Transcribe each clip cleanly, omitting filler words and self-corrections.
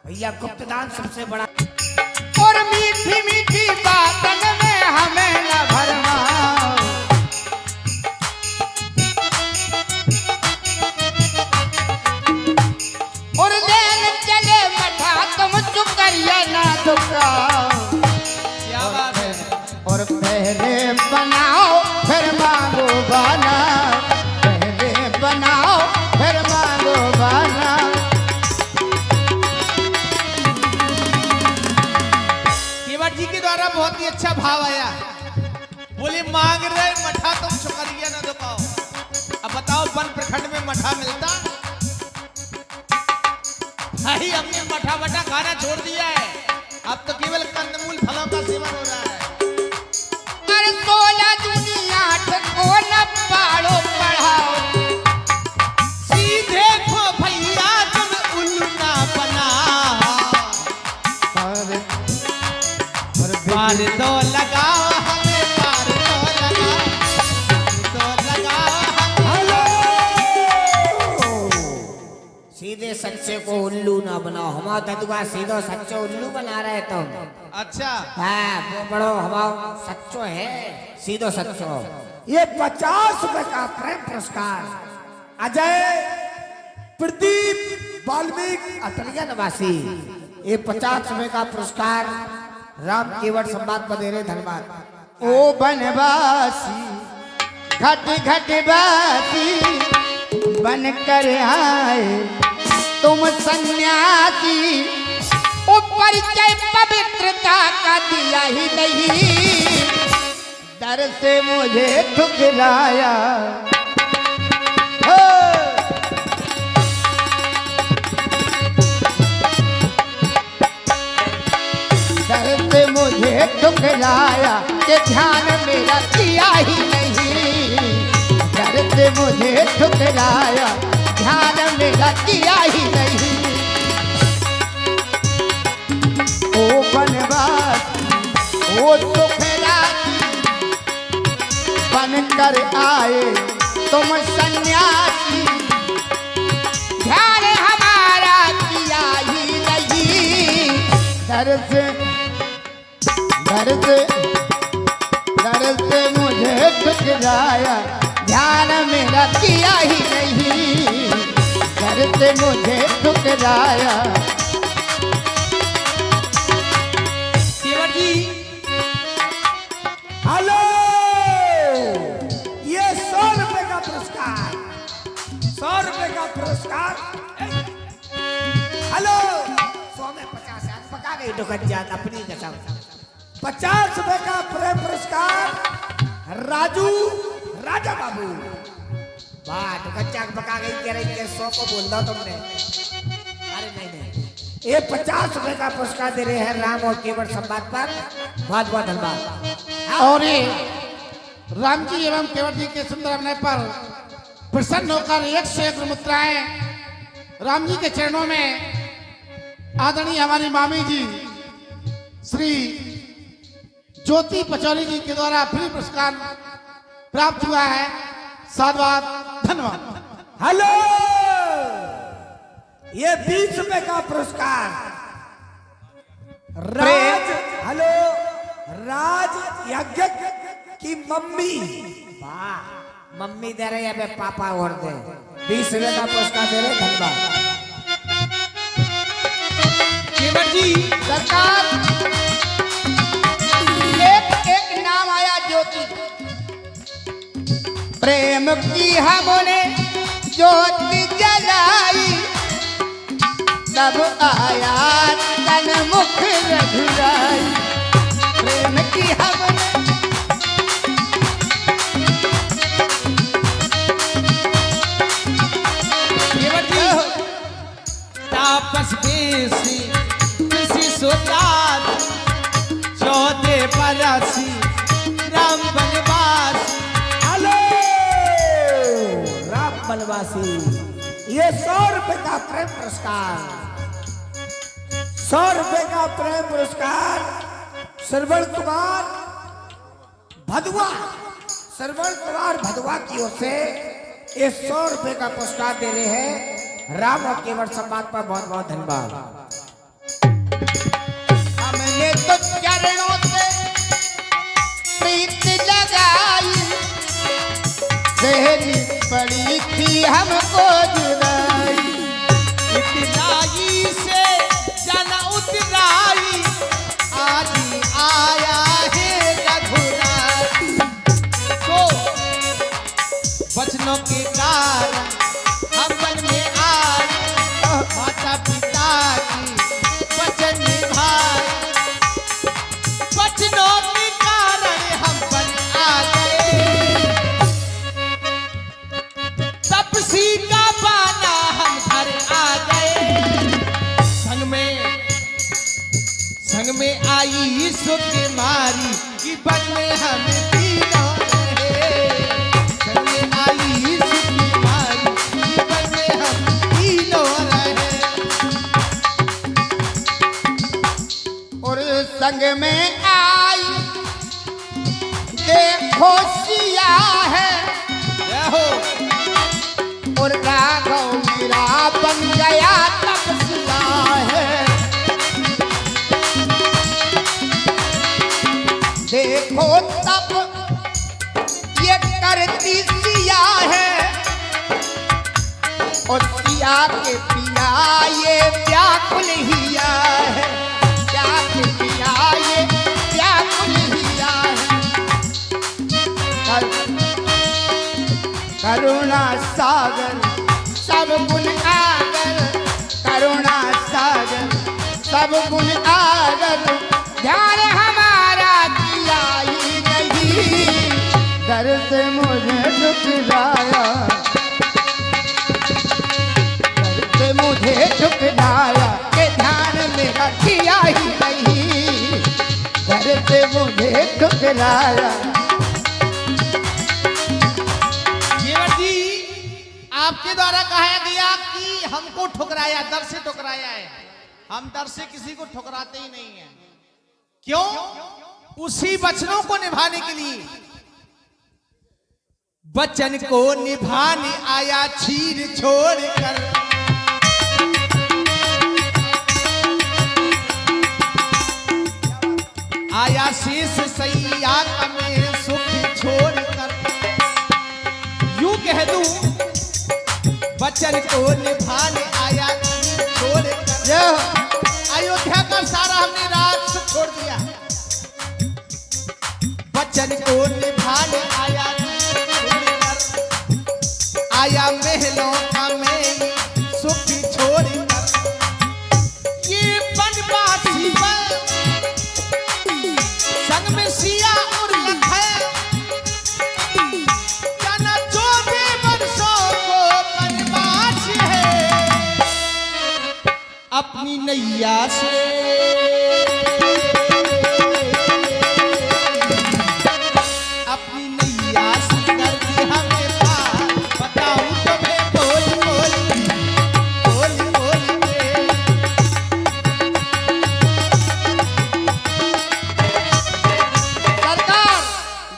भैया गुप्तदान सबसे बड़ा। और मीठी मीठी बातन में हमें न भरमाओ, और देन चले मठा तुम शुक्रिया ना दुकाओ। क्या बात है। और पहले बनाओ फिर मांगो बाना, पहले बनाओ फिर मांगो बाना। केवट जी के द्वारा बहुत ही अच्छा भाव आया। बोले मांग रहे मठा तुम शुक्रिया ना दो पाओ। अब बताओ वन प्रखंड में मठा मिलता? भाई हमने मठा वठा खाना छोड़ दिया है, अब तो केवल कंदमूल फलों का सेवन हो रहा है। अरे 16 दुनिया 8 को न पाड़ो पढ़ाओ, सीधे खो भैया तुम उल्लू ना बनाओ। पार तो लगाओ हमें, पार तो लगाओ, पार तो लगाओ हमें। सीधे सच्चे को उल्लू ना बनाओ। हमारा ददुआ सीधो सच्चो उल्लू बना रहे तुम। अच्छा हाँ वो बड़ो हमारा सच्चो है, सीधो सच्चो। ये 50 रुपए का प्रेम पुरस्कार अजय प्रदीप वाल्मीकि अटलिया निवासी। ये 50 रुपए का पुरस्कार राम केवट संवाद पर दे रहे। धन्यवाद। ओ बनवासी घट घट बासी बन कर आए तुम सन्यासी, ओ परिचय पवित्रता का दिया ही नहीं, डर से मुझे ठुकराया। हो डर से मुझे ठुकराया कि ध्यान मेरा किया ही नहीं, डर से मुझे ठुकराया ध्यान मेरा किया ही नहीं। ओ बनवास ओ सुखरासी बन कर आए तुम सन्यासी, ध्यान हमारा किया ही नहीं, डर से मुझे ठुकराया ध्यान मेरा किया ही नहीं, डर से मुझे ठुकराया। केवट जी हेलो, ये 100 रुपए का पुरस्कार, 100 रुपए का पुरस्कार। हेलो, 100 में 50 आज पका गई दुकान जात अपनी कसम। 50 रुपए का प्रेम पुरस्कार राजू राजा बाबू। वाह दुकान जात पका गई कह रही है 100 को बोल दो तुमने। अरे नहीं नहीं, ये 50 रुपए का पुरस्कार दे रहे हैं राम और केवट संवाद पर। बहुत बहुत धन्यवाद। और ये राम जी एवं केवट जी के सुंदर अभिनय पर प्रसन्न होकर 1 से 1 मुद्राएं राम जी के चरणों में आदरणीय हमारी मामी जी श्री ज्योति पचौरी जी के द्वारा फ्री पुरस्कार प्राप्त हुआ है। साधुवाद, धन्यवाद। हेलो, ये 20 रुपए का पुरस्कार राज, हेलो, राज यज्ञ की मम्मी। वाह मम्मी दे रही है बे पापा और दे 20 रुपए का पुरस्कार दे रहे। धन्यवाद। केवट जी सरकार एक नाम आया ज्योति, प्रेम की हमने ज्योति जलाई, तब आया तन मुख रघुराई। प्रेम की हमने केवट जी तापस बेसी किसी सोचात 14 बरसी राम बनवासी। हेलो, राम बनवासी। ये 100 रुपए का प्रेम पुरस्कार, 100 रुपए का प्रेम पुरस्कार श्रवण कुमार भदुआ, श्रवण कुमार भदुआ की ओर से ये 100 रुपए का पुरस्कार दे रहे हैं राम और केवट संवाद पर। बहुत बहुत धन्यवाद। तो चरणों से प्रीत लगाई, सहनी पड़ी थी हमको जुदाई। इतराई से जन उतराई, आज आया है रघुराई। तो वचनों के कारण हम वन में आए, माता पिता की वचन निभाए। वचनों के कारण हम वन आ गए, तपसी का बाना हम घर आ गए। संग में आई सुख मारी, कि बन में हम तीनों रहे। संग में आई सुख मारी, कि बन में हम तीनों रहे। और संग में आई देखो सिया है, जय हो। और राघव मेरा बन गया तपस्या है। देखो तब ये करती सिया है, और सिया के पिया ये व्याकुल हिया है। सिया के पिया ये व्याकुल हिया है। करुणा सागर सब गुण आगर, करुणा सागर सब गुण आगर, ध्यान हमारा किया ही नहीं, दर से मुझे ठुकराया, दर से मुझे ठुकराया, के ध्यान मेरा किया ही नहीं, दर से मुझे ठुकराया। केवट जी, आपके द्वारा कहा गया कि हमको ठुकराया, दर से ठुकराया है। हम दर से किसी को ठुकराते ही नहीं है। क्यों? उसी वचनों को निभाने के लिए। वचन को निभाने आया चीर छोड़कर, आया शेष सैया का में सुख छोड़कर। यूं कह दूं, वचन को निभाने आया चीर छोड़कर। अयोध्या का सारा हमने राज सब छोड़ दिया। वचन को निभाने आया छोड़कर, आया महलों का मैं सुख छोड़कर। ये बनवासी बन संग में सिया और लखन, जाना 14 वर्षों को बनवास है। अपनी नैया से अपनी नैया से कर दी हमें पार। बताऊं तुम्हें बोल बोल बोल बोल के। सरकार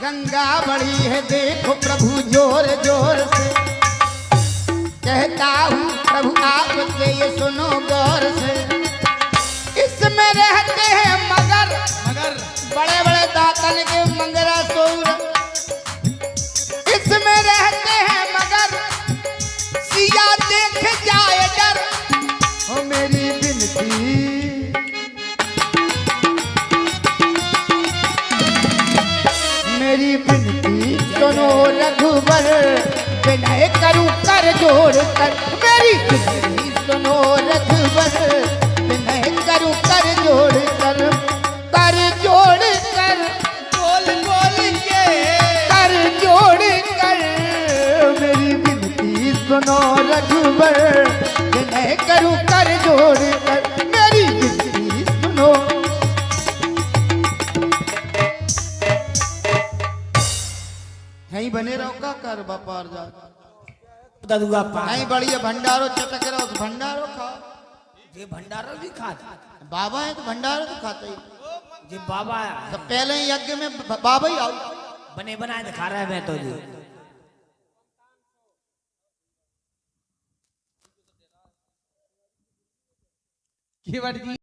गंगा बड़ी है देखो प्रभु जोर जोर से, कहता हूँ प्रभु आपसे ये सुनो गौर से। इसमें रहते हैं मगर बड़े बड़े दातन के मंगरा सोर, इसमें रहते हैं मगर सिया देख जाए डर। ओ मेरी बिनती मेरी बिनती सुनो रघुबर, विनय करूं कर जोड़ कर। मेरी बिनती सुनो रघुबर, विनय करूं कर जोड़ कर। कर जोड़ कर बोल बोल के कर जोड़ कर। मेरी बिनती सुनो रघुबर, विनय करूं कर जोड़ कर। मेरी बिनती सुनो। नहीं बने रहो का कर बापार जा ददुआ पा नहीं बढ़िया भंडारो चटक रहो तो भंडारो खाओ। ये भंडारा भी खाता बाबा है तो भंडारो तो खाते ही। जी बाबा तो पहले ही यज्ञ में बाबा ही आओ। बने बनाए दिखा रहा है मैं तो जी। केवट जी